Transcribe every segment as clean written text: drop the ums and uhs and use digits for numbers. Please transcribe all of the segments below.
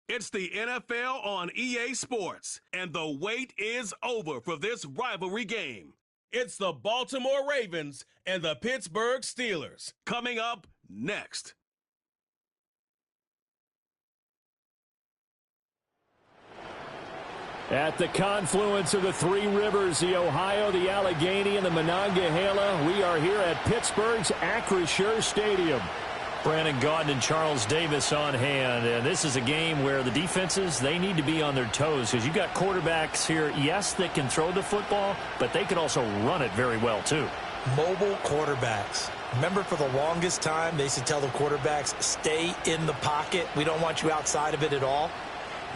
It's the NFL on EA Sports, and the wait is over for this rivalry game. It's the Baltimore Ravens and the Pittsburgh Steelers. Coming up next. At the confluence of the three rivers, the Ohio, the Allegheny, and the Monongahela, we are here at Pittsburgh's Acrisure Stadium. Brandon Gaudin and Charles Davis on hand, and this is a game where the defenses, they need to be on their toes because you've got quarterbacks here, yes, that can throw the football, but they can also run it very well too. Mobile quarterbacks. Remember, for the longest time, they used to tell the quarterbacks, stay in the pocket. We don't want you outside of it at all.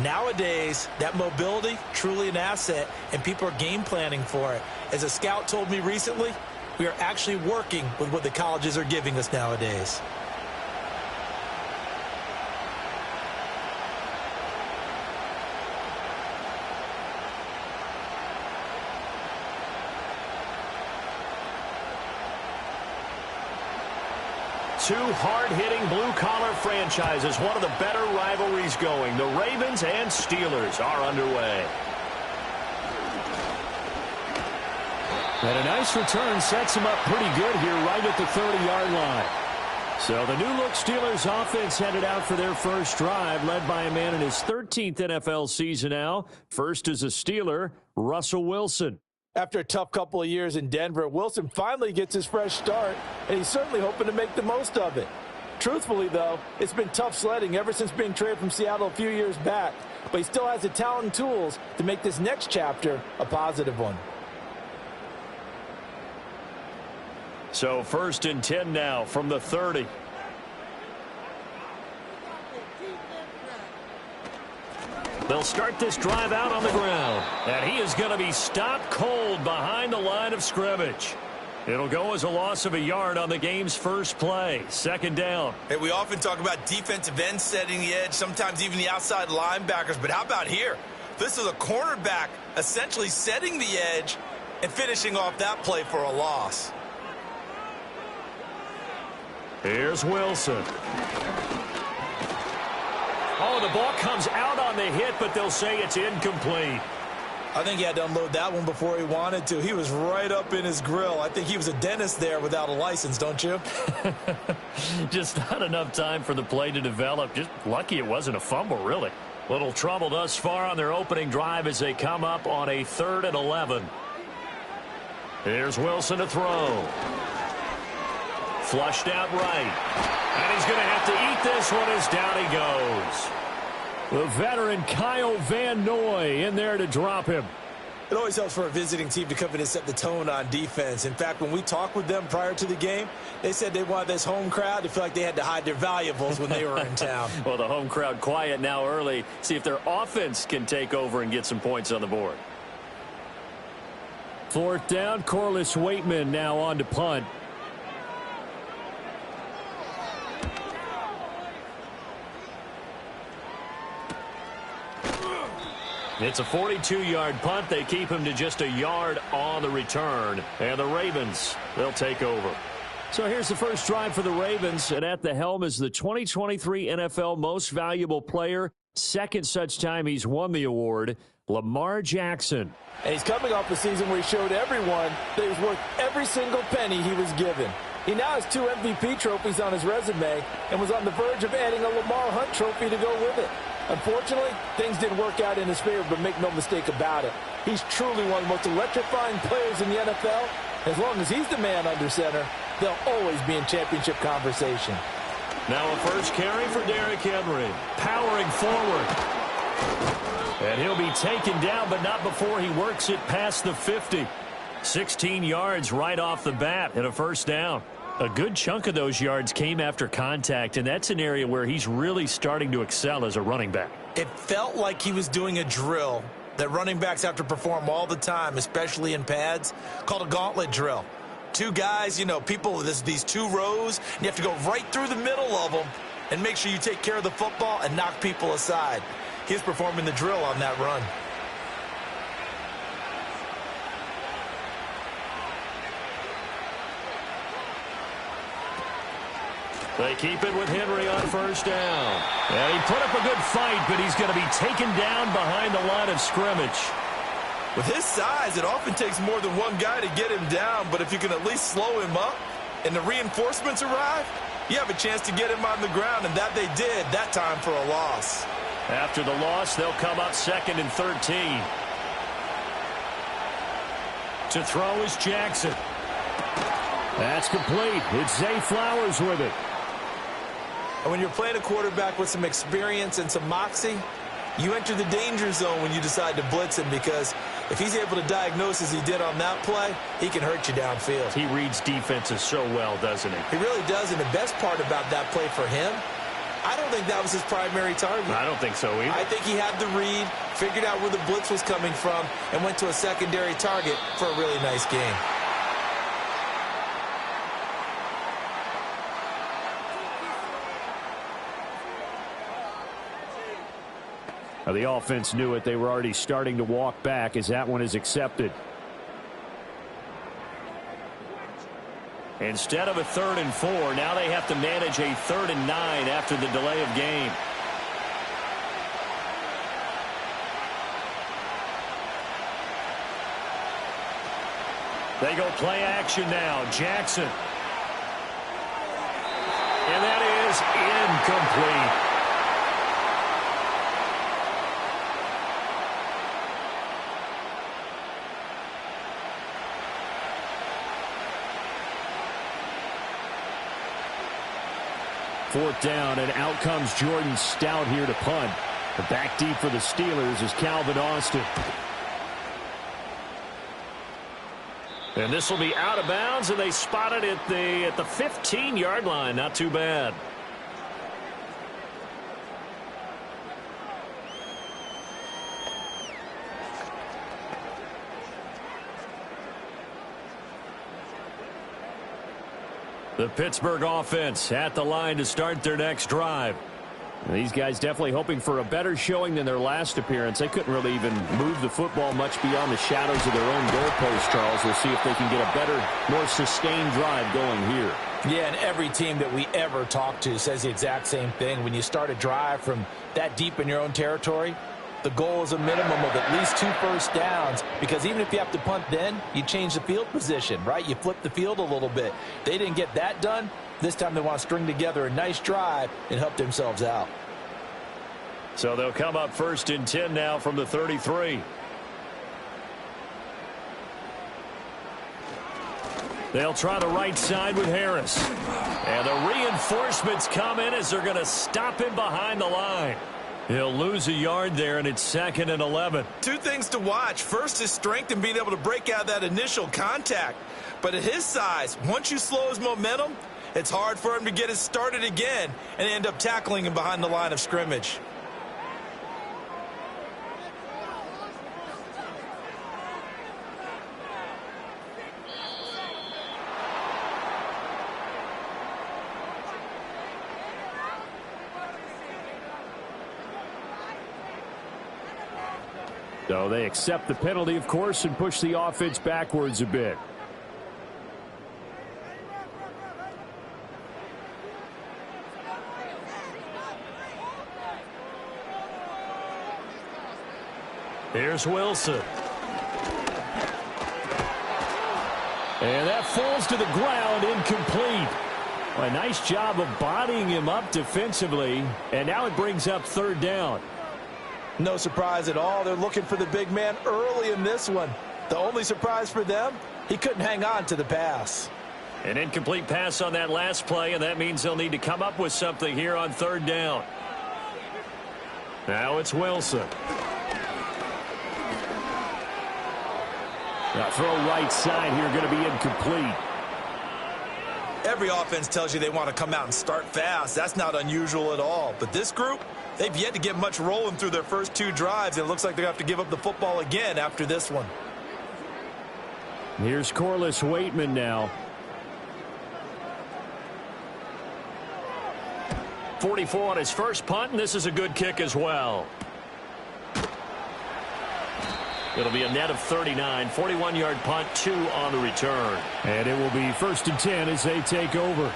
Nowadays, that mobility, truly an asset, and people are game planning for it. As a scout told me recently, we are actually working with what the colleges are giving us nowadays. Two hard-hitting blue-collar franchises, one of the better rivalries going. The Ravens and Steelers are underway. And a nice return sets them up pretty good here right at the 30-yard line. So the new-look Steelers offense headed out for their first drive, led by a man in his 13th NFL season now. First is a Steeler, Russell Wilson. After a tough couple of years in Denver, Wilson finally gets his fresh start, and he's certainly hoping to make the most of it. Truthfully, though, it's been tough sledding ever since being traded from Seattle a few years back, but he still has the talent and tools to make this next chapter a positive one. So 1st and 10 now from the 30. They'll start this drive out on the ground. And he is going to be stopped cold behind the line of scrimmage. It'll go as a loss of a yard on the game's first play. 2nd down. Hey, we often talk about defensive ends setting the edge, sometimes even the outside linebackers. But how about here? This is a cornerback essentially setting the edge and finishing off that play for a loss. Here's Wilson. Oh, the ball comes out on the hit, but they'll say it's incomplete. I think he had to unload that one before he wanted to. He was right up in his grill. I think he was a dentist there without a license, don't you? Just not enough time for the play to develop. Just lucky it wasn't a fumble, really. Little trouble thus far on their opening drive as they come up on a 3rd and 11. Here's Wilson to throw. Flushed out right. And he's going to have to eat this one as down he goes. The veteran Kyle Van Noy in there to drop him. It always helps for a visiting team to come in and set the tone on defense. In fact, when we talked with them prior to the game, they said they wanted this home crowd to feel like they had to hide their valuables when they were in town. Well, the home crowd quiet now early. See if their offense can take over and get some points on the board. 4th down, Corliss Waitman now on to punt. It's a 42-yard punt. They keep him to just a yard on the return. And the Ravens, they'll take over. So here's the first drive for the Ravens. And at the helm is the 2023 NFL Most Valuable Player. Second such time he's won the award, Lamar Jackson. And he's coming off a season where he showed everyone that he was worth every single penny he was given. He now has 2 MVP trophies on his resume and was on the verge of adding a Lamar Hunt trophy to go with it. Unfortunately, things didn't work out in his favor, but make no mistake about it. He's truly one of the most electrifying players in the NFL. As long as he's the man under center, they'll always be in championship conversation. Now a first carry for Derrick Henry. Powering forward. And he'll be taken down, but not before he works it past the 50. 16 yards right off the bat and a first down. A good chunk of those yards came after contact, and that's an area where he's really starting to excel as a running back. It felt like he was doing a drill that running backs have to perform all the time, especially in pads, called a gauntlet drill. 2 guys, you know, people, these 2 rows, and you have to go right through the middle of them and make sure you take care of the football and knock people aside. He's performing the drill on that run. They keep it with Henry on first down. And he put up a good fight, but he's going to be taken down behind the line of scrimmage. With his size, it often takes more than one guy to get him down, but if you can at least slow him up and the reinforcements arrive, you have a chance to get him on the ground, and that they did that time for a loss. After the loss, they'll come up 2nd and 13. To throw is Jackson. That's complete. It's Zay Flowers with it. And when you're playing a quarterback with some experience and some moxie, you enter the danger zone when you decide to blitz him, because if he's able to diagnose as he did on that play, he can hurt you downfield. He reads defenses so well, doesn't he? He really does, and the best part about that play for him, I don't think that was his primary target. I don't think so either. I think he had the read, figured out where the blitz was coming from, and went to a secondary target for a really nice game. Now, the offense knew it. They were already starting to walk back as that one is accepted. Instead of a 3rd and 4, now they have to manage a 3rd and 9 after the delay of game. They go play action now. Jackson. And that is incomplete. Fourth down, and out comes Jordan Stout here to punt. The back deep for the Steelers is Calvin Austin. And this will be out of bounds, and they spot it at the 15-yard line. Not too bad. The Pittsburgh offense at the line to start their next drive. And these guys definitely hoping for a better showing than their last appearance. They couldn't really even move the football much beyond the shadows of their own goalpost, Charles. We'll see if they can get a better, more sustained drive going here. Yeah, and every team that we ever talk to says the exact same thing. When you start a drive from that deep in your own territory, the goal is a minimum of at least 2 first downs, because even if you have to punt then, you change the field position, right? You flip the field a little bit. They didn't get that done. This time they want to string together a nice drive and help themselves out. So they'll come up 1st and 10 now from the 33. They'll try the right side with Harris. And the reinforcements come in as they're going to stop him behind the line. He'll lose a yard there, and it's 2nd and 11. 2 things to watch. First, his strength and being able to break out that initial contact. But at his size, once you slow his momentum, it's hard for him to get it started again and end up tackling him behind the line of scrimmage. So they accept the penalty, of course, and push the offense backwards a bit. Here's Wilson. And that falls to the ground, incomplete. A nice job of bodying him up defensively, and now it brings up 3rd down. No surprise at all. They're looking for the big man early in this one. The only surprise for them, he couldn't hang on to the pass. An incomplete pass on that last play, and that means they'll need to come up with something here on 3rd down. Now it's Wilson. Now throw right side here, going to be incomplete. Every offense tells you they want to come out and start fast. That's not unusual at all. But this group, they've yet to get much rolling through their first 2 drives. And it looks like they have to give up the football again after this one. Here's Corliss Waitman now. 44 on his first punt, and this is a good kick as well. It'll be a net of 39, 41-yard punt, 2 on the return. And it will be 1st and 10 as they take over.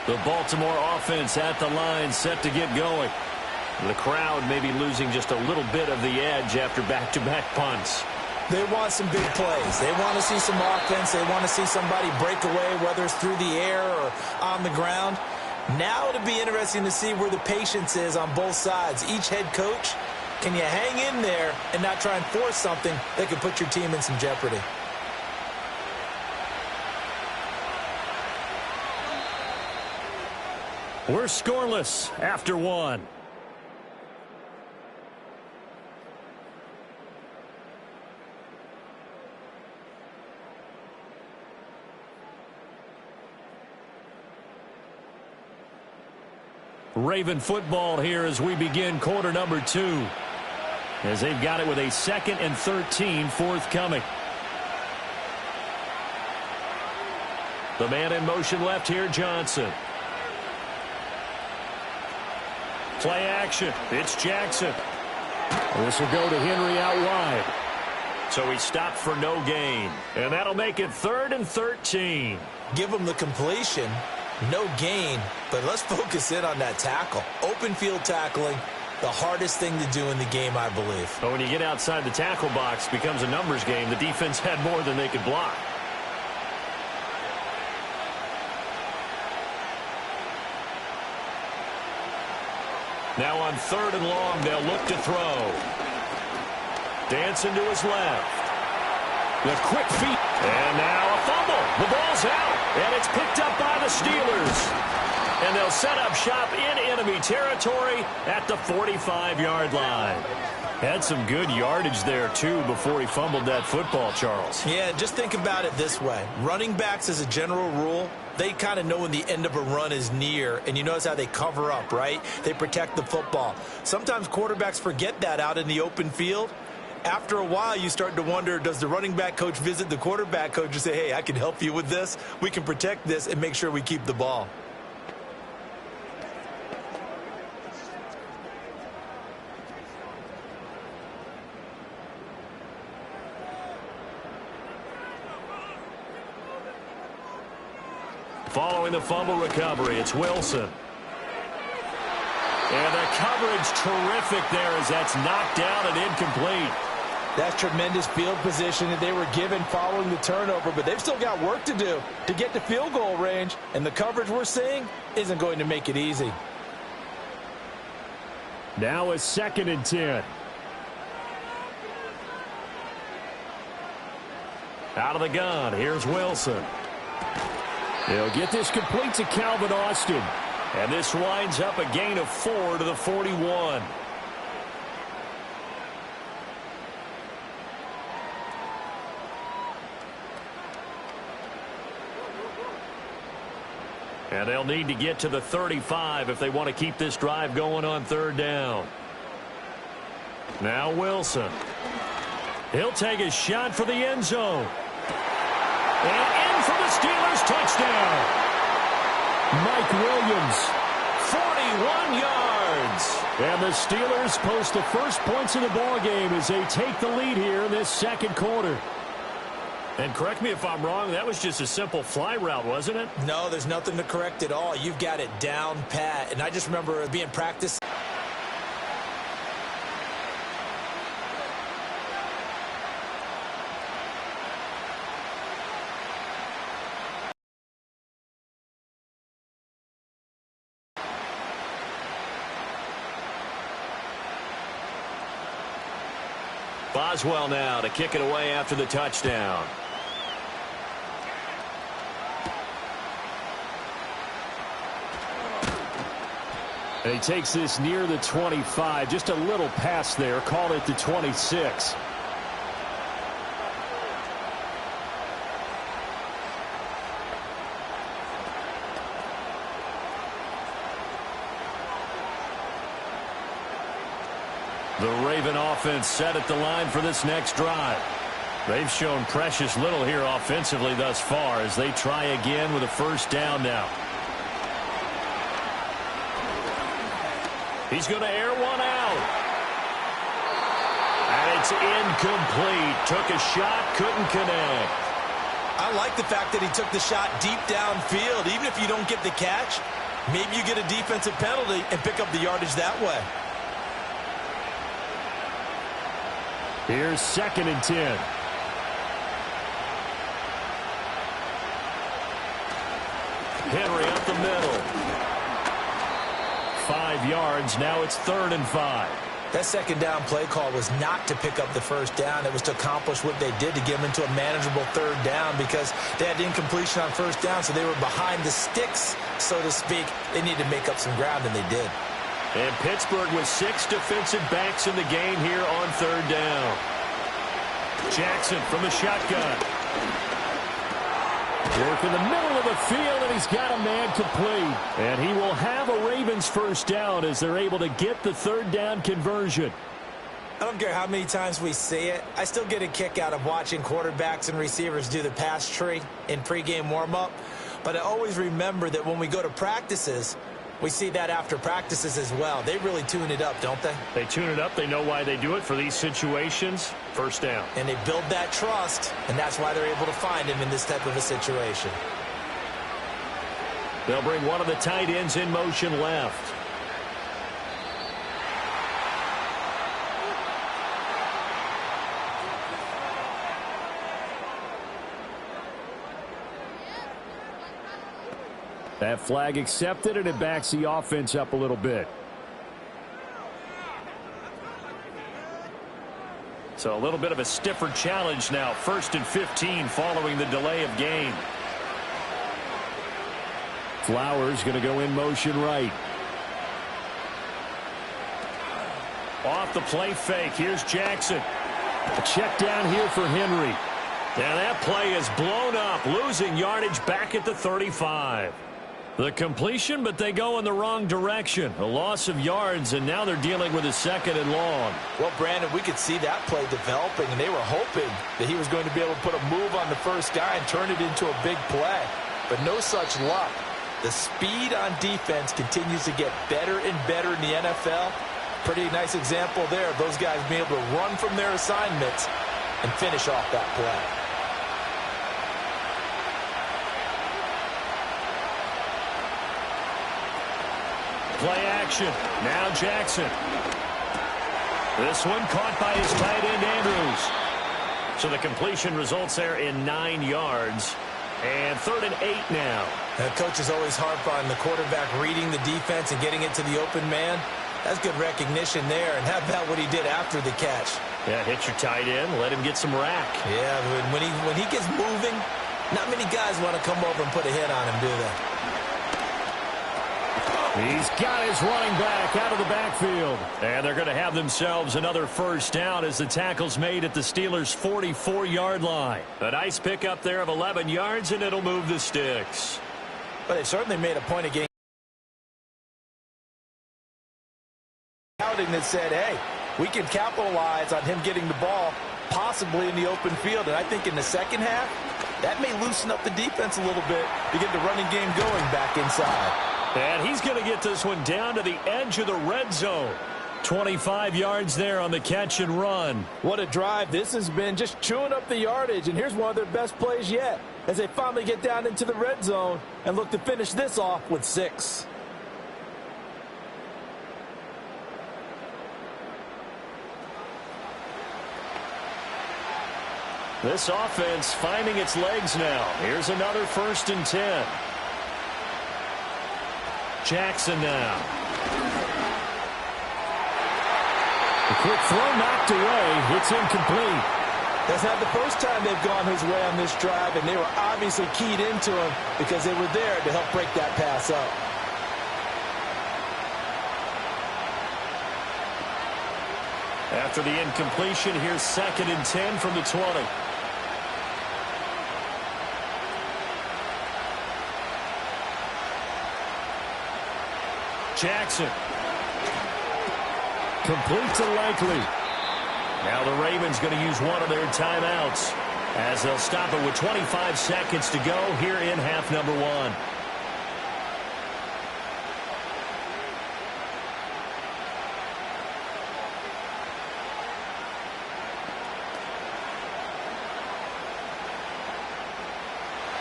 The Baltimore offense at the line, set to get going. The crowd may be losing just a little bit of the edge after back-to-back punts. They want some big plays. They want to see some offense. They want to see somebody break away, whether it's through the air or on the ground. Now it'll be interesting to see where the patience is on both sides. Each head coach, can you hang in there and not try and force something that could put your team in some jeopardy? We're scoreless after one. Raven football here as we begin quarter number 2. As they've got it with a 2nd and 13 forthcoming. The man in motion left here, Johnson. Play action. It's Jackson. This will go to Henry out wide. So he stopped for no gain. And that'll make it 3rd and 13. Give him the completion. No gain, but let's focus in on that tackle. Open field tackling, the hardest thing to do in the game, I believe. But when you get outside the tackle box, it becomes a numbers game. The defense had more than they could block. Now on 3rd and long, they'll look to throw. Dancing to his left. The quick feet. And now a fumble. The ball's out. And it's picked up by the Steelers. And they'll set up shop in enemy territory at the 45-yard line. Had some good yardage there, too, before he fumbled that football, Charles. Yeah, just think about it this way. Running backs, as a general rule, they kind of know when the end of a run is near, and you notice how they cover up, right? They protect the football. Sometimes quarterbacks forget that out in the open field. After a while, you start to wonder, does the running back coach visit the quarterback coach and say, hey, I can help you with this. We can protect this and make sure we keep the ball. Following the fumble recovery, it's Wilson. And the coverage terrific there as that's knocked down and incomplete. That's tremendous field position that they were given following the turnover, but they've still got work to do to get to field goal range, and the coverage we're seeing isn't going to make it easy. Now a 2nd and 10. Out of the gun, here's Wilson. They'll get this complete to Calvin Austin. And this winds up a gain of 4 to the 41. And they'll need to get to the 35 if they want to keep this drive going on 3rd down. Now Wilson. He'll take a shot for the end zone. And in for the Steelers touchdown. Mike Williams, 41 yards. And the Steelers post the first points of the ballgame as they take the lead here in this 2nd quarter. And correct me if I'm wrong, that was just a simple fly route, wasn't it? No, there's nothing to correct at all. You've got it down pat. And I just remember being practiced. Boswell now to kick it away after the touchdown. And he takes this near the 25. Just a little pass there. Called it the 26. The Raven offense set at the line for this next drive. They've shown precious little here offensively thus far as they try again with a 1st down now. He's going to air one out. And it's incomplete. Took a shot, couldn't connect. I like the fact that he took the shot deep downfield. Even if you don't get the catch, maybe you get a defensive penalty and pick up the yardage that way. Here's 2nd and 10. Henry up the middle. 5 yards. Now it's 3rd and 5. That second down play call was not to pick up the first down. It was to accomplish what they did, to get them into a manageable 3rd down, because they had incompletion on first down, so they were behind the sticks, so to speak. They needed to make up some ground, and they did. And Pittsburgh with 6 defensive backs in the game here on 3rd down. Jackson from the shotgun. Work in the middle of the field, and he's got a man complete. And he will have a Ravens first down as they're able to get the 3rd down conversion. I don't care how many times we see it. I still get a kick out of watching quarterbacks and receivers do the pass tree in pregame warm-up. But I always remember that when we go to practices, we see that after practices as well. They really tune it up, don't they? They tune it up. They know why they do it for these situations. First down. And they build that trust, and that's why they're able to find him in this type of a situation. They'll bring one of the tight ends in motion left. That flag accepted, and it backs the offense up a little bit. So a little bit of a stiffer challenge now. 1st and 15 following the delay of game. Flowers going to go in motion right. Off the play fake. Here's Jackson. A check down here for Henry. Now that play is blown up, losing yardage back at the 35. The completion, but they go in the wrong direction. A loss of yards, and now they're dealing with a 2nd and long. Well, Brandon, we could see that play developing, and they were hoping that he was going to be able to put a move on the first guy and turn it into a big play. But no such luck. The speed on defense continues to get better and better in the NFL. Pretty nice example there of those guys being able to run from their assignments and finish off that play. Play action. Now Jackson. This one caught by his tight end, Andrews. So the completion results there in 9 yards. And 3rd and 8 now. Coaches always harp on the quarterback reading the defense and getting it to the open man. That's good recognition there. And how about what he did after the catch? Yeah, hit your tight end. Let him get some rack. Yeah, when he gets moving, not many guys want to come over and put a hit on him, do they? He's got his running back out of the backfield. And they're going to have themselves another first down as the tackle's made at the Steelers' 44-yard line. A nice pickup there of 11 yards, and it'll move the sticks. But they certainly made a point of getting outing that said, hey, we can capitalize on him getting the ball possibly in the open field. And I think in the second half, that may loosen up the defense a little bit to get the running game going back inside. And he's going to get this one down to the edge of the red zone. 25 yards there on the catch and run. What a drive. This has been just chewing up the yardage, and here's one of their best plays yet as they finally get down into the red zone and look to finish this off with 6. This offense finding its legs now. Here's another 1st and 10. Jackson now. The quick throw knocked away. It's incomplete. That's not the first time they've gone his way on this drive, and they were obviously keyed into him because they were there to help break that pass up. After the incompletion, here's 2nd and 10 from the 20. Jackson. Complete to Likely. Now the Ravens going to use one of their timeouts as they'll stop it with 25 seconds to go here in half number 1.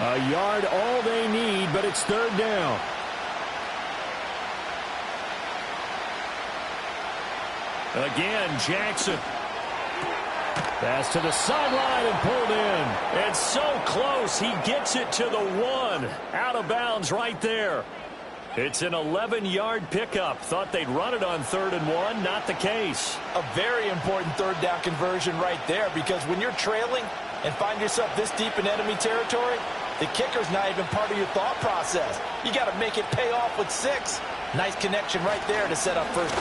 A yard all they need, but it's third down. Again, Jackson. Pass to the sideline and pulled in. And so close, he gets it to the 1. Out of bounds right there. It's an 11-yard pickup. Thought they'd run it on 3rd and 1. Not the case. A very important third down conversion right there, because when you're trailing and find yourself this deep in enemy territory, the kicker's not even part of your thought process. You got to make it pay off with 6. Nice connection right there to set up first.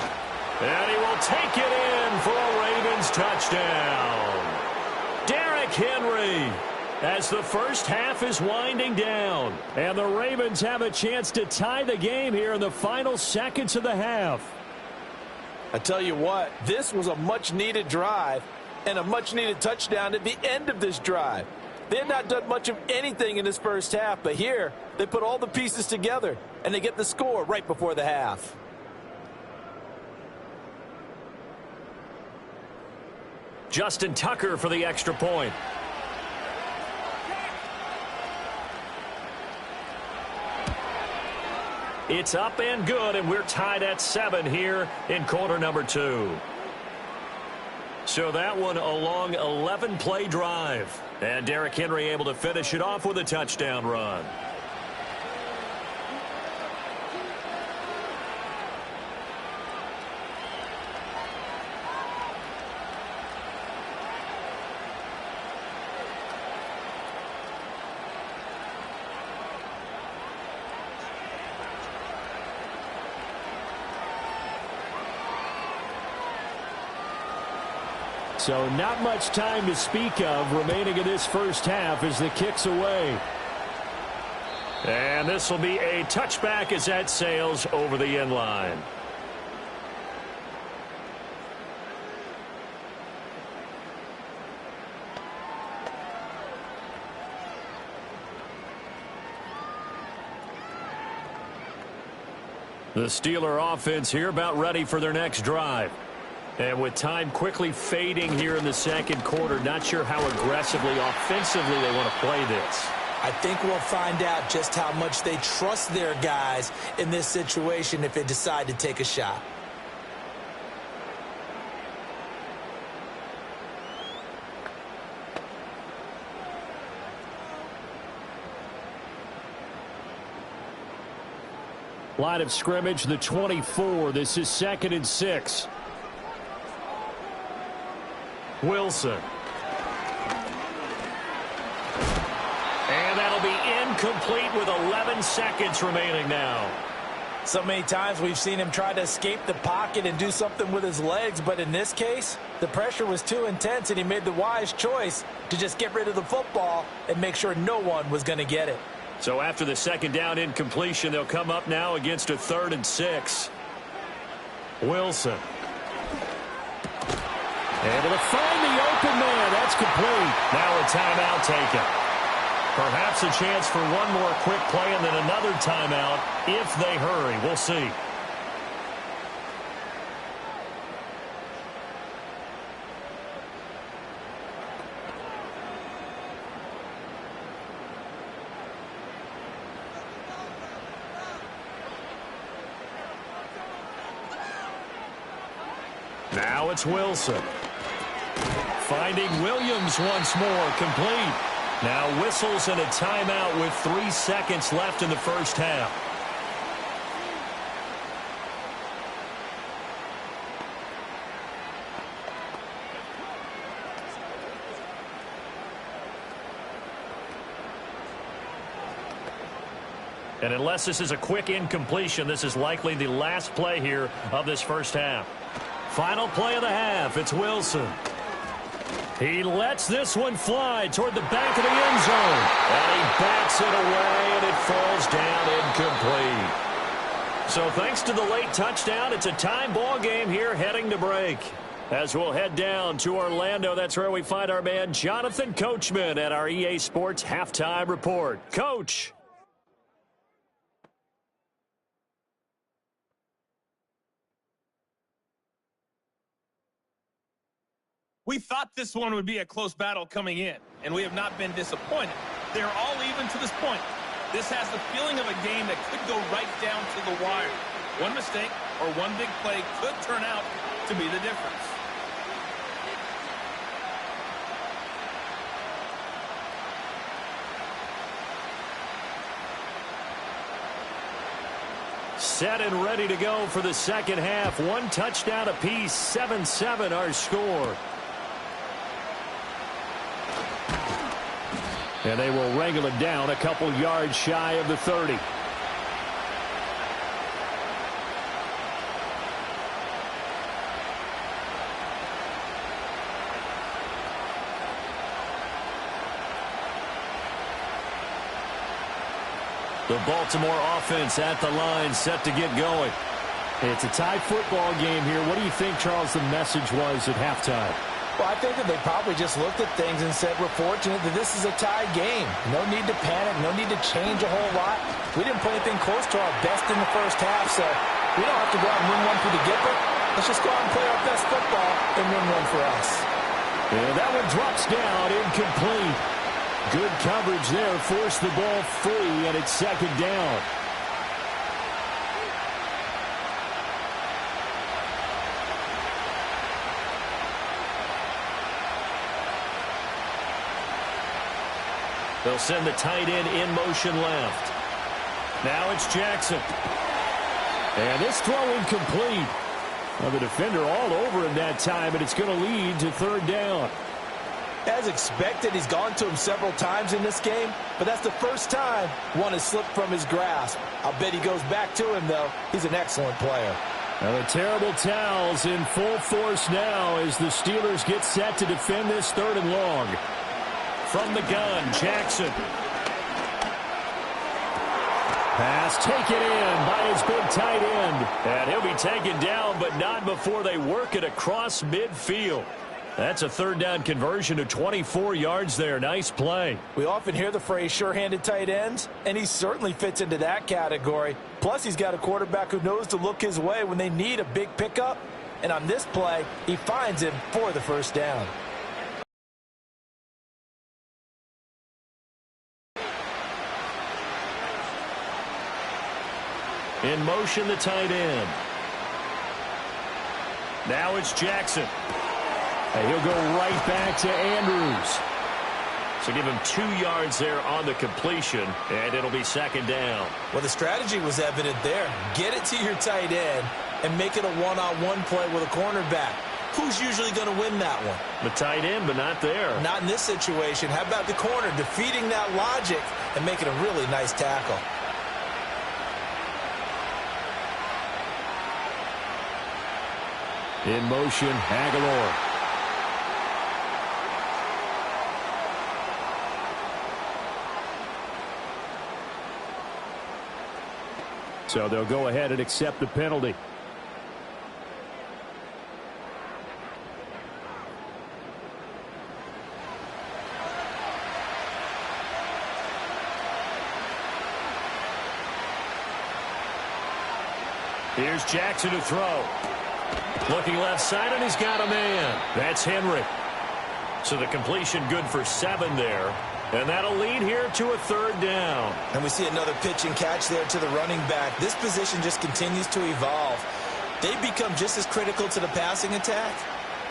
And he will take it in for a Ravens touchdown. Derrick Henry, as the first half is winding down. And the Ravens have a chance to tie the game here in the final seconds of the half. I tell you what, this was a much-needed drive and a much-needed touchdown at the end of this drive. They had not done much of anything in this first half, but here they put all the pieces together, and they get the score right before the half. Justin Tucker for the extra point. It's up and good, and we're tied at 7 here in quarter number 2. So that one a long 11-play drive. And Derrick Henry able to finish it off with a touchdown run. So not much time to speak of remaining in this first half as the kick's away. And this will be a touchback as that sails over the end line. The Steeler offense here about ready for their next drive. And with time quickly fading here in the second quarter, not sure how aggressively, offensively they want to play this. I think we'll find out just how much they trust their guys in this situation if they decide to take a shot. Line of scrimmage, the 24. This is 2nd and 6. Wilson. And that'll be incomplete with 11 seconds remaining now. So many times we've seen him try to escape the pocket and do something with his legs, but in this case, the pressure was too intense and he made the wise choice to just get rid of the football and make sure no one was going to get it. So after the second down incompletion, they'll come up now against a 3rd and 6. Wilson. Able to find the open man. That's complete. Now a timeout taken. Perhaps a chance for one more quick play and then another timeout if they hurry. We'll see. Now it's Wilson. Finding Williams once more, complete. Now whistles and a timeout with 3 seconds left in the first half. And unless this is a quick incompletion, this is likely the last play here of this first half. Final play of the half, it's Wilson. He lets this one fly toward the back of the end zone. And he bats it away, and it falls down incomplete. So thanks to the late touchdown, it's a time ball game here heading to break. As we'll head down to Orlando, that's where we find our man Jonathan Coachman at our EA Sports Halftime Report. Coach. We thought this one would be a close battle coming in, and we have not been disappointed. They're all even to this point. This has the feeling of a game that could go right down to the wire. One mistake or one big play could turn out to be the difference. Set and ready to go for the second half. One touchdown apiece, 7-7 our score. And they will wrangle it down a couple yards shy of the 30. The Baltimore offense at the line, set to get going. It's a tie football game here. What do you think, Charles, the message was at halftime? Well, I think that they probably just looked at things and said, we're fortunate that this is a tie game. No need to panic. No need to change a whole lot. We didn't play anything close to our best in the first half, so we don't have to go out and win one for the Gipper. Let's just go out and play our best football and win one for us. And that one drops down, incomplete. Good coverage there, forced the ball free, and it's second down. They'll send the tight end in motion left. Now it's Jackson. And this throw incomplete. Well, the defender all over him that time, and it's going to lead to third down. As expected, he's gone to him several times in this game, but that's the first time one has slipped from his grasp. I'll bet he goes back to him, though. He's an excellent player. Now the terrible towels in full force now as the Steelers get set to defend this third and long. From the gun, Jackson. Pass taken in by his big tight end. And he'll be taken down, but not before they work it across midfield. That's a third down conversion to 24 yards there. Nice play. We often hear the phrase sure-handed tight ends, and he certainly fits into that category. Plus, he's got a quarterback who knows to look his way when they need a big pickup. And on this play, he finds him for the first down. In motion, the tight end. Now it's Jackson. And he'll go right back to Andrews. So give him 2 yards there on the completion, and it'll be second down. Well, the strategy was evident there. Get it to your tight end and make it a one-on-one play with a cornerback. Who's usually going to win that one? The tight end, but not there. Not in this situation. How about the corner defeating that logic and making a really nice tackle? In motion, Aguilar. So they'll go ahead and accept the penalty. Here's Jackson to throw. Looking left side, and he's got a man. That's Henry. So the completion good for 7 there. And that'll lead here to a third down. And we see another pitch and catch there to the running back. This position just continues to evolve. They become just as critical to the passing attack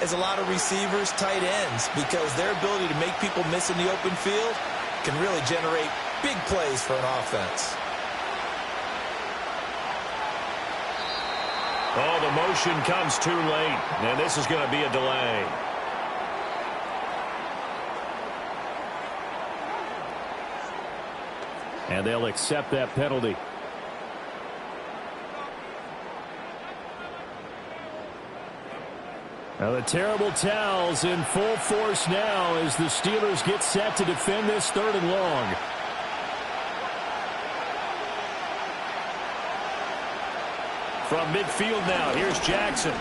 as a lot of receivers, tight ends, because their ability to make people miss in the open field can really generate big plays for an offense. Oh, the motion comes too late, and this is going to be a delay. And they'll accept that penalty. Now the terrible towels in full force now as the Steelers get set to defend this third and long. From midfield now, here's Jackson.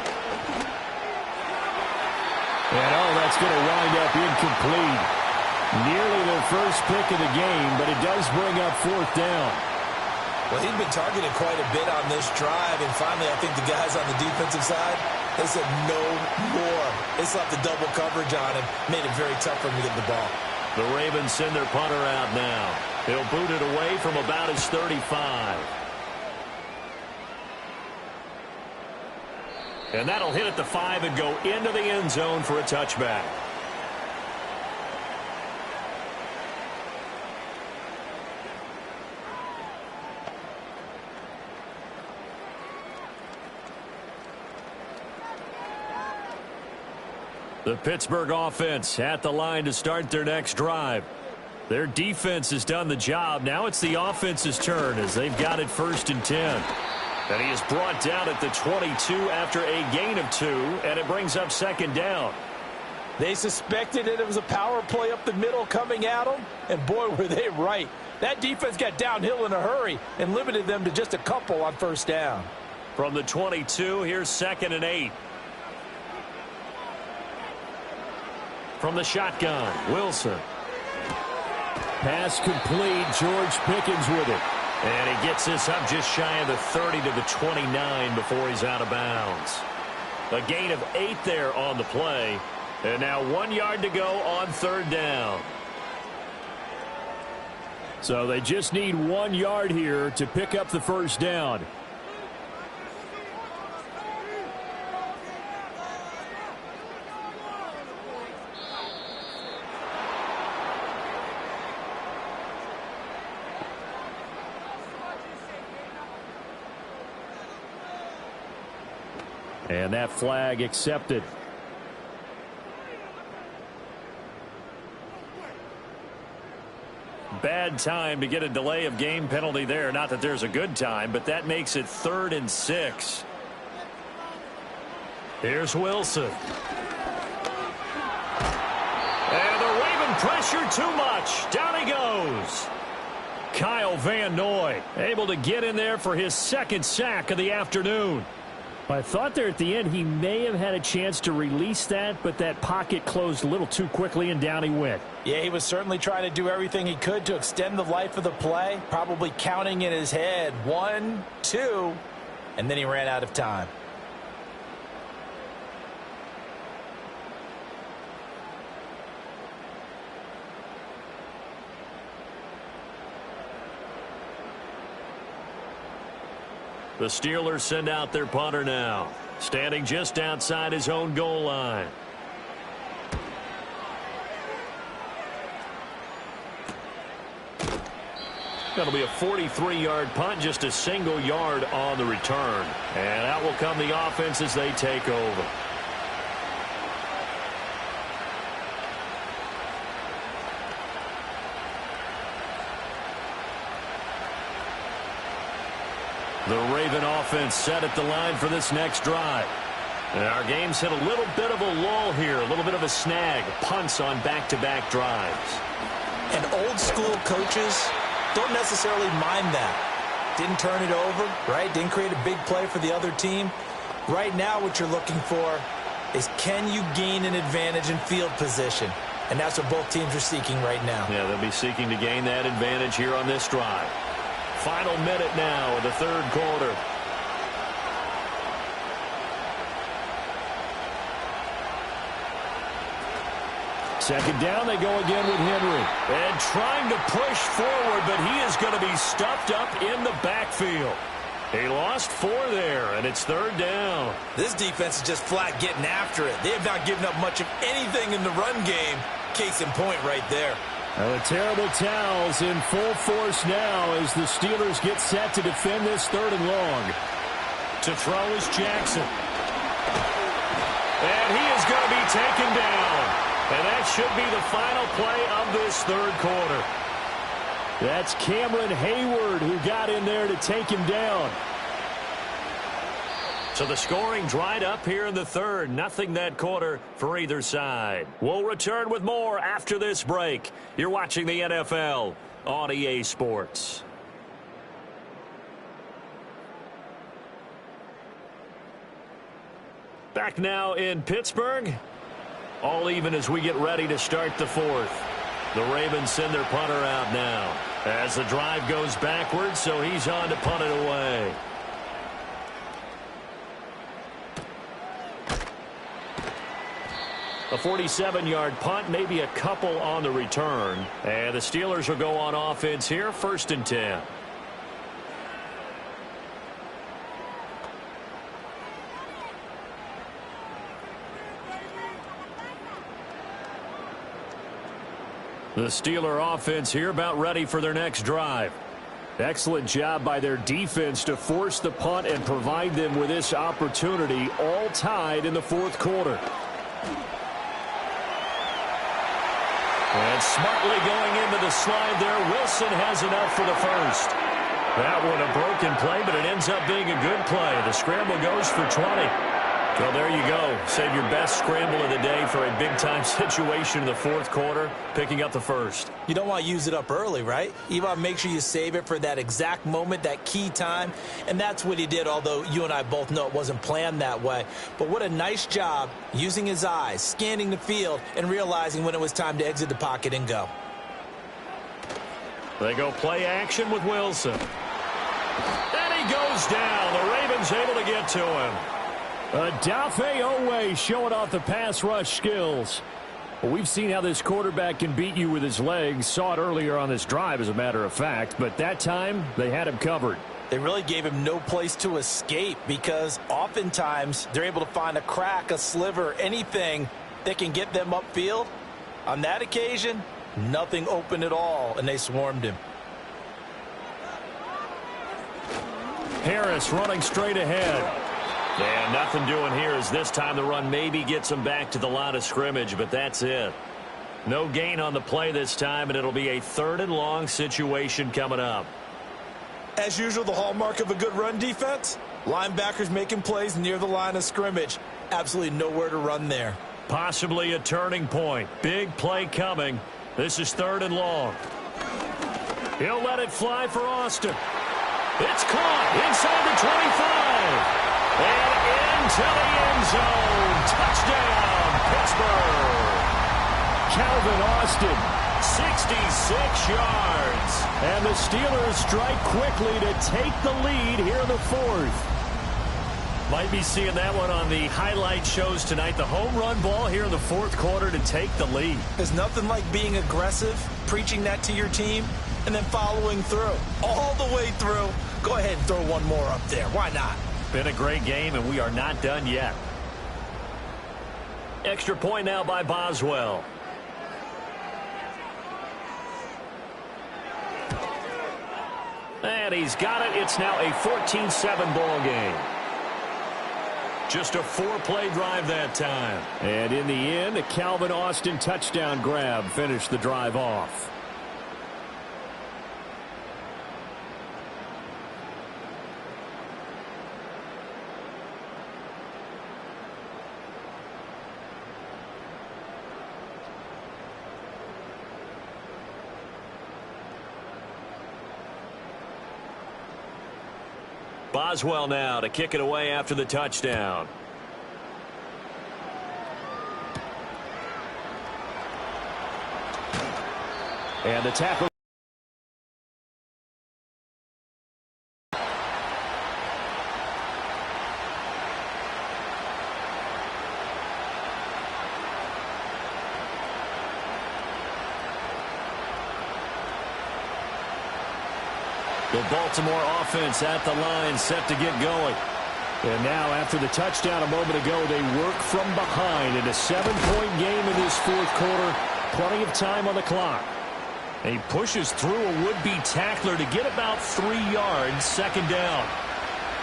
And oh, that's going to wind up incomplete. Nearly their first pick of the game, but it does bring up fourth down. Well, he'd been targeted quite a bit on this drive, and finally I think the guys on the defensive side, they said no more. They slapped the double coverage on him, made it very tough for him to get the ball. The Ravens send their punter out now. He'll boot it away from about his 35. And that'll hit at the 5 and go into the end zone for a touchback. The Pittsburgh offense at the line to start their next drive. Their defense has done the job. Now it's the offense's turn as they've got it 1st and 10. And he is brought down at the 22 after a gain of 2, and it brings up 2nd down. They suspected it was a power play up the middle coming at them, and boy, were they right. That defense got downhill in a hurry and limited them to just a couple on 1st down. From the 22, here's 2nd and 8. From the shotgun, Wilson. Pass complete. George Pickens with it. And he gets this up just shy of the 30 to the 29 before he's out of bounds. A gain of 8 there on the play. And now 1 yard to go on 3rd down. So they just need 1 yard here to pick up the 1st down. And that flag accepted. Bad time to get a delay of game penalty there. Not that there's a good time, but that makes it 3rd and 6. Here's Wilson. And the Raven pressure too much. Down he goes. Kyle Van Noy able to get in there for his 2nd sack of the afternoon. I thought there at the end he may have had a chance to release that, but that pocket closed a little too quickly, and down he went. Yeah, he was certainly trying to do everything he could to extend the life of the play, probably counting in his head 1, 2, and then he ran out of time. The Steelers send out their punter now, standing just outside his own goal line. That'll be a 43-yard punt, just a single yard on the return. And out will come the offense as they take over. The Raven offense set at the line for this next drive. And our game's hit a little bit of a lull here, a little bit of a snag. Punts on back-to-back drives. And old-school coaches don't necessarily mind that. Didn't turn it over, right? Didn't create a big play for the other team. Right now what you're looking for is, can you gain an advantage in field position? And that's what both teams are seeking right now. Yeah, they'll be seeking to gain that advantage here on this drive. Final minute now of the 3rd quarter. Second down, they go again with Henry. And trying to push forward, but he is going to be stuffed up in the backfield. He lost 4 there, and it's 3rd down. This defense is just flat getting after it. They have not given up much of anything in the run game. Case in point right there. The terrible towels in full force now as the Steelers get set to defend this 3rd and long. To throw is Jackson. And he is going to be taken down. And that should be the final play of this 3rd quarter. That's Cameron Hayward who got in there to take him down. So the scoring dried up here in the 3rd. Nothing that quarter for either side. We'll return with more after this break. You're watching the NFL on EA Sports. Back now in Pittsburgh. All even as we get ready to start the 4th. The Ravens send their punter out now as the drive goes backwards, so he's on to punt it away. A 47-yard punt, maybe a couple on the return. And the Steelers will go on offense here, 1st and 10. The Steeler offense here about ready for their next drive. Excellent job by their defense to force the punt and provide them with this opportunity, all tied in the 4th quarter. And smartly going into the slide there, Wilson has enough for the first. That one a broken play, but it ends up being a good play. The scramble goes for 20. Well, there you go. Save your best scramble of the day for a big-time situation in the 4th quarter, picking up the first. You don't want to use it up early, right? You want to make sure you save it for that exact moment, that key time, and that's what he did, although you and I both know it wasn't planned that way. But what a nice job using his eyes, scanning the field, and realizing when it was time to exit the pocket and go. They go play action with Wilson. And he goes down. The Ravens able to get to him. Odafe Oweh showing off the pass rush skills. Well, we've seen how this quarterback can beat you with his legs. Saw it earlier on this drive, as a matter of fact. But that time, they had him covered. They really gave him no place to escape because oftentimes they're able to find a crack, a sliver, anything that can get them upfield. On that occasion, nothing open at all, and they swarmed him. Harris running straight ahead. And nothing doing here as this time the run maybe gets him back to the line of scrimmage, but that's it. No gain on the play this time, and it'll be a 3rd and long situation coming up. As usual, the hallmark of a good run defense, linebackers making plays near the line of scrimmage. Absolutely nowhere to run there. Possibly a turning point. Big play coming. This is 3rd and long. He'll let it fly for Austin. It's caught inside the 25. And into the end zone. Touchdown, Pittsburgh. Calvin Austin, 66 yards. And the Steelers strike quickly to take the lead here in the 4th. Might be seeing that one on the highlight shows tonight. The home run ball here in the 4th quarter to take the lead. There's nothing like being aggressive, preaching that to your team, and then following through. All the way through. Go ahead and throw one more up there. Why not? Been a great game, and we are not done yet. Extra point now by Boswell. And he's got it. It's now a 14-7 ball game. Just a 4-play drive that time. And in the end, a Calvin Austin touchdown grab finished the drive off. Boswell now to kick it away after the touchdown. And the tackle. The Baltimore offense at the line, set to get going. And now, after the touchdown a moment ago, they work from behind in a 7-point game in this 4th quarter. Plenty of time on the clock. And he pushes through a would-be tackler to get about 3 yards, 2nd down.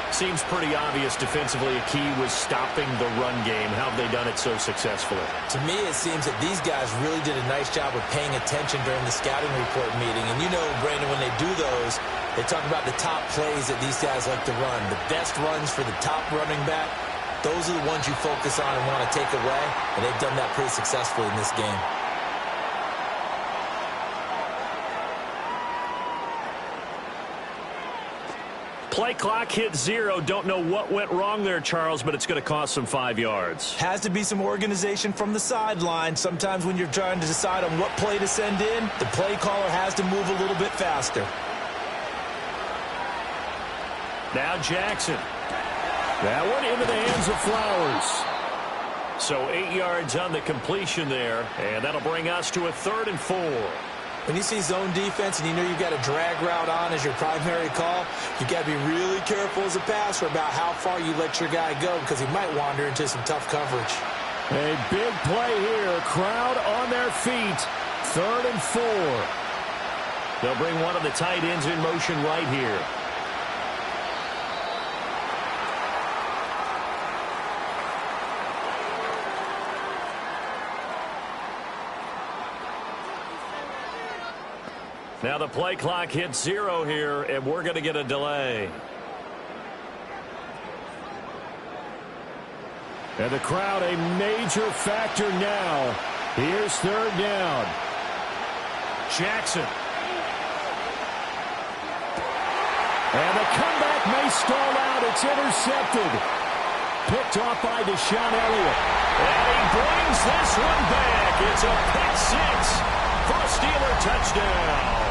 Seems pretty obvious defensively a key was stopping the run game. How have they done it so successfully? To me, it seems that these guys really did a nice job of paying attention during the scouting report meeting. And you know, Brandon, when they do those, they talk about the top plays that these guys like to run. The best runs for the top running back, those are the ones you focus on and want to take away. And they've done that pretty successfully in this game. Play clock hit 0. Don't know what went wrong there, Charles, but it's going to cost them 5 yards. Has to be some organization from the sideline. Sometimes when you're trying to decide on what play to send in, the play caller has to move a little bit faster. Now Jackson. That one into the hands of Flowers. So 8 yards on the completion there, and that'll bring us to a 3rd and 4. When you see zone defense and you know you've got a drag route on as your primary call, you've got to be really careful as a passer about how far you let your guy go because he might wander into some tough coverage. A big play here. Crowd on their feet. 3rd and 4. They'll bring one of the tight ends in motion right here. Now the play clock hits 0 here, and we're going to get a delay. And the crowd a major factor now. Here's 3rd down. Jackson. And the comeback may stall out. It's intercepted. Picked off by Deshaun Elliott. And he brings this one back. It's a pick 6 for a Steeler touchdown.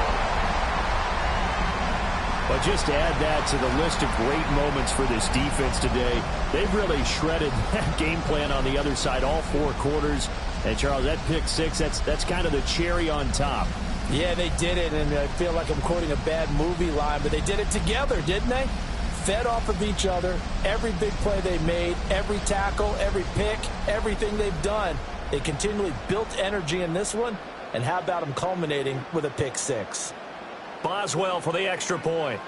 But just add that to the list of great moments for this defense today. They've really shredded that game plan on the other side all 4 quarters. And, Charles, that pick 6, that's kind of the cherry on top. Yeah, they did it, and I feel like I'm quoting a bad movie line, but they did it together, didn't they? Fed off of each other, every big play they made, every tackle, every pick, everything they've done. They continually built energy in this one, and how about them culminating with a pick 6? Boswell for the extra point.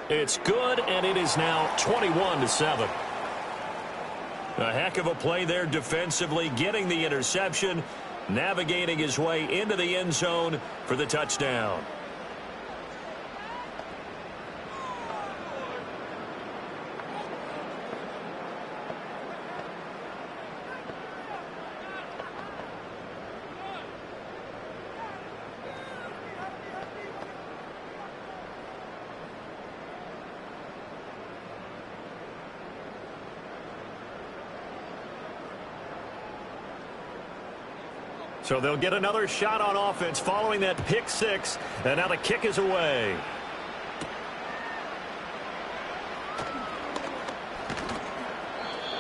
It's good, and it is now 21-7. A heck of a play there defensively, getting the interception, navigating his way into the end zone for the touchdown. So they'll get another shot on offense following that pick 6, and now the kick is away.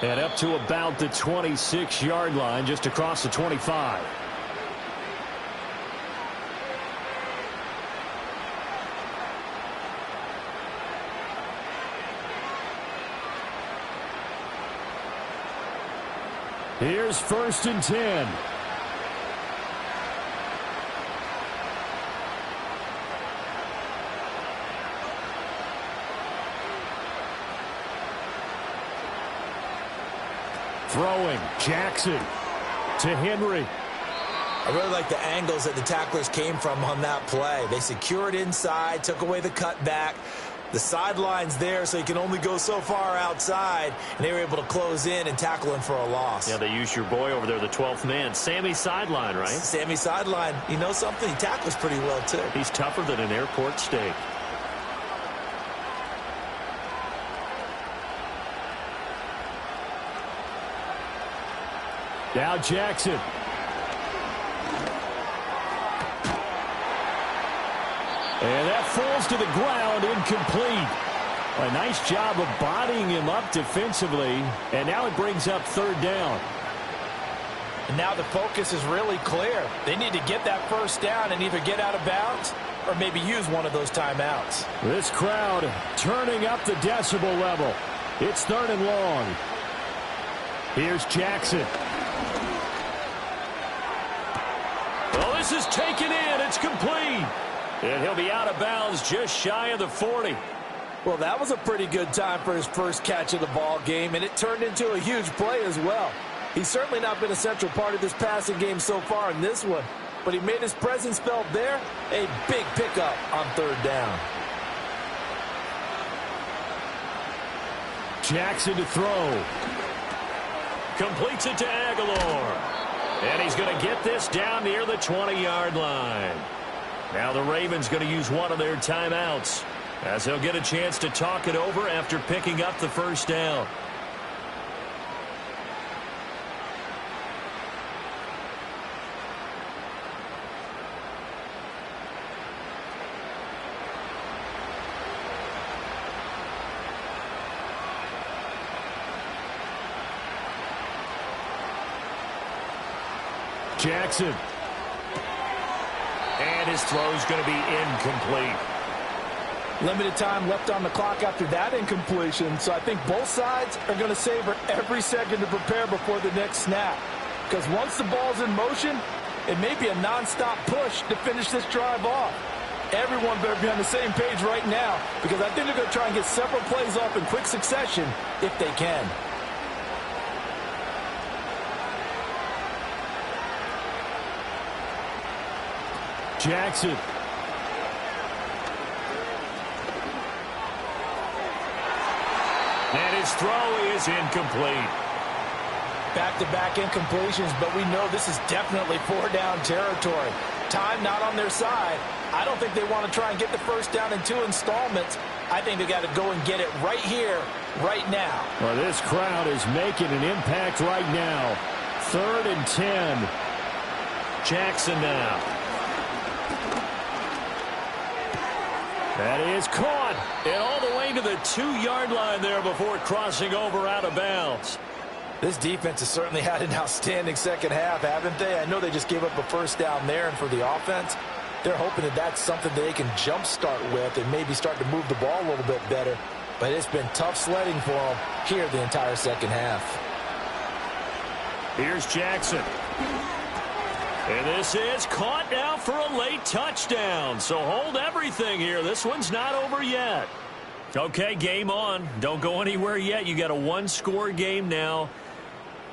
And up to about the 26-yard line, just across the 25. Here's 1st and 10. Throwing, Jackson to Henry. I really like the angles that the tacklers came from on that play. They secured inside, took away the cutback. The sideline's there, so you can only go so far outside, and they were able to close in and tackle him for a loss. Yeah, they used your boy over there, the 12th man, Sammy Sideline, right? Sammy Sideline. You know something? He tackles pretty well, too. He's tougher than an airport steak. Now Jackson. And that falls to the ground, incomplete. A nice job of bodying him up defensively. And now it brings up 3rd down. And now the focus is really clear. They need to get that 1st down and either get out of bounds or maybe use one of those timeouts. This crowd turning up the decibel level. It's 3rd and long. Here's Jackson. Well, this is taken in. It's complete. And he'll be out of bounds just shy of the 40. Well, that was a pretty good time for his first catch of the ball game, and it turned into a huge play as well. He's certainly not been a central part of this passing game so far in this one, but he made his presence felt there. A big pickup on 3rd down. Jackson to throw. Completes it to Aguilar. And he's going to get this down near the 20-yard line. Now the Ravens going to use one of their timeouts as they'll get a chance to talk it over after picking up the 1st down. Jackson. And his throw's going to be incomplete. Limited time left on the clock after that incompletion, so I think both sides are going to savor every second to prepare before the next snap. Because once the ball's in motion, it may be a nonstop push to finish this drive off. Everyone better be on the same page right now, because I think they're going to try and get several plays off in quick succession if they can. Jackson. And his throw is incomplete. Back-to-back incompletions, but we know this is definitely four-down territory. Time not on their side. I don't think they want to try and get the first down in 2 installments. I think they got to go and get it right here, right now. Well, this crowd is making an impact right now. 3rd and 10. Jackson now. That is caught. And all the way to the 2-yard line there before crossing over out of bounds. This defense has certainly had an outstanding second half, haven't they? I know they just gave up a first down there, and for the offense, they're hoping that that's something that they can jumpstart with and maybe start to move the ball a little bit better. But it's been tough sledding for them here the entire second half. Here's Jackson. And this is caught now for a late touchdown. So hold everything here. This one's not over yet. Okay, game on. Don't go anywhere yet. You got a 1-score game now.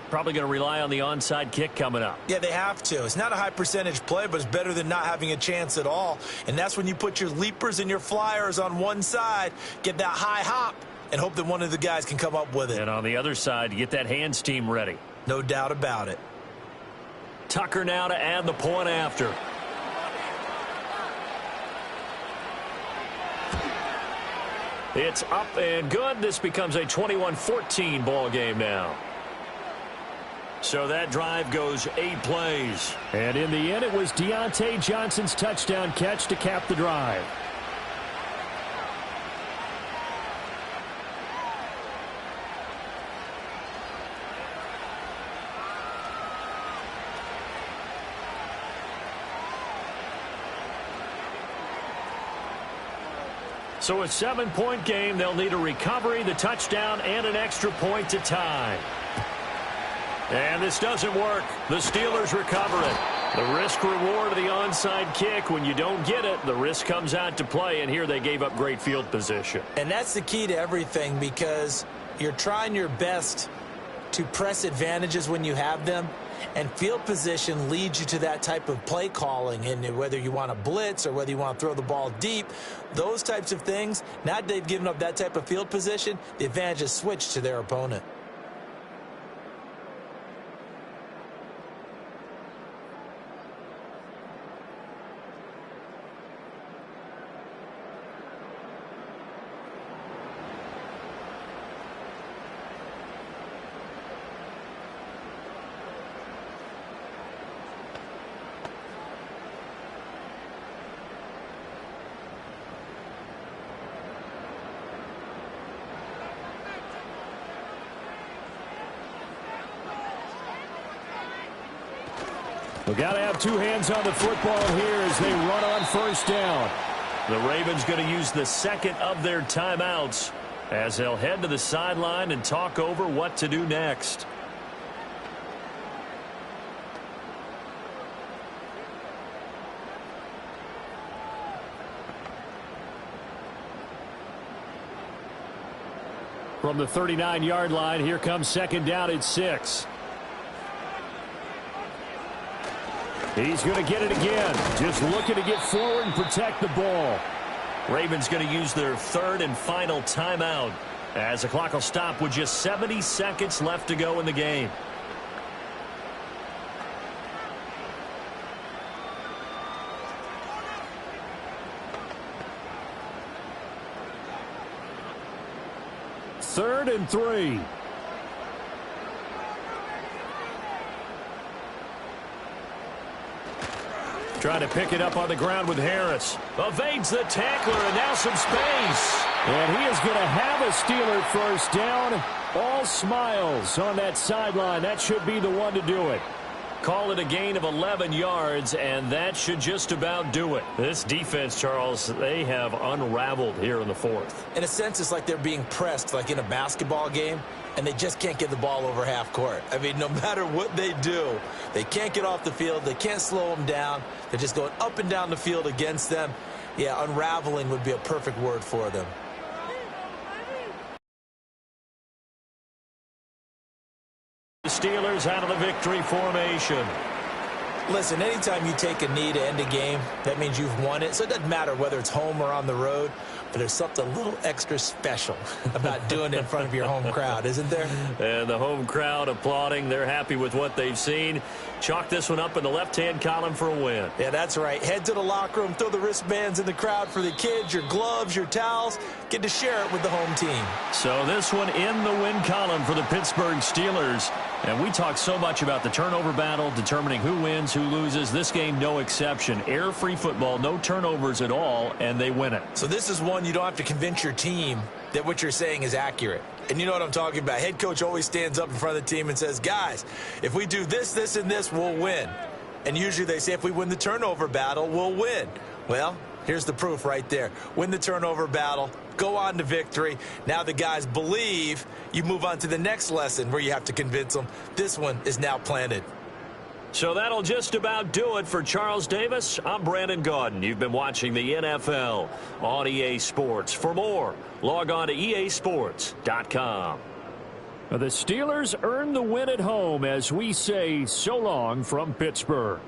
Probably going to rely on the onside kick coming up. Yeah, they have to. It's not a high percentage play, but it's better than not having a chance at all. And that's when you put your leapers and your flyers on one side, get that high hop, and hope that one of the guys can come up with it. And on the other side, get that hands team ready. No doubt about it. Tucker now to add the point after. It's up and good. This becomes a 21-14 ball game now. So that drive goes 8 plays. And in the end, it was Deontay Johnson's touchdown catch to cap the drive. So a 7-point game. They'll need a recovery, the touchdown, and an extra point to tie. And this doesn't work. The Steelers recover it. The risk-reward of the onside kick. When you don't get it, the risk comes out to play, and here they gave up great field position. And that's the key to everything, because you're trying your best to press advantages when you have them, and field position leads you to that type of play calling. And whether you want to blitz or whether you want to throw the ball deep, those types of things, now that they've given up that type of field position, the advantage is switched to their opponent. We've got to have 2 hands on the football here as they run on first down. The Ravens going to use the second of their timeouts as they'll head to the sideline and talk over what to do next. From the 39-yard line, here comes second down at 6. He's going to get it again. Just looking to get forward and protect the ball. Ravens going to use their 3rd and final timeout as the clock will stop with just 70 seconds left to go in the game. Third and 3. Trying to pick it up on the ground with Harris. Evades the tackler, and now some space. And he is going to have a Steeler first down. All smiles on that sideline. That should be the one to do it. Call it a gain of 11 yards, and that should just about do it. This defense, Charles, they have unraveled here in the fourth. In a sense, it's like they're being pressed, like in a basketball game, and they just can't get the ball over half court. I mean, no matter what they do, they can't get off the field. They can't slow them down. They're just going up and down the field against them. Yeah, unraveling would be a perfect word for them. The Steelers out of the victory formation. Listen, anytime you take a knee to end a game, that means you've won it. So it doesn't matter whether it's home or on the road, but there's something a little extra special about doing it in front of your home crowd, isn't there? And the home crowd applauding. They're happy with what they've seen. Chalk this one up in the left-hand column for a win. Yeah, that's right. Head to the locker room, throw the wristbands in the crowd for the kids, your gloves, your towels. Get to share it with the home team. So this one in the win column for the Pittsburgh Steelers. And we talk so much about the turnover battle, determining who wins, who loses. This game, no exception. Air-free football, no turnovers at all, and they win it. So this is one you don't have to convince your team that what you're saying is accurate. And you know what I'm talking about. Head coach always stands up in front of the team and says, guys, if we do this, this, and this, we'll win. And usually they say if we win the turnover battle, we'll win. Well, here's the proof right there. Win the turnover battle. Go on to victory. Now the guys believe. You move on to the next lesson where you have to convince them. This one is now planted. So that'll just about do it for Charles Davis. I'm Brandon Gaudin. You've been watching the NFL on EA Sports. For more, log on to easports.com. The Steelers earn the win at home as we say so long from Pittsburgh.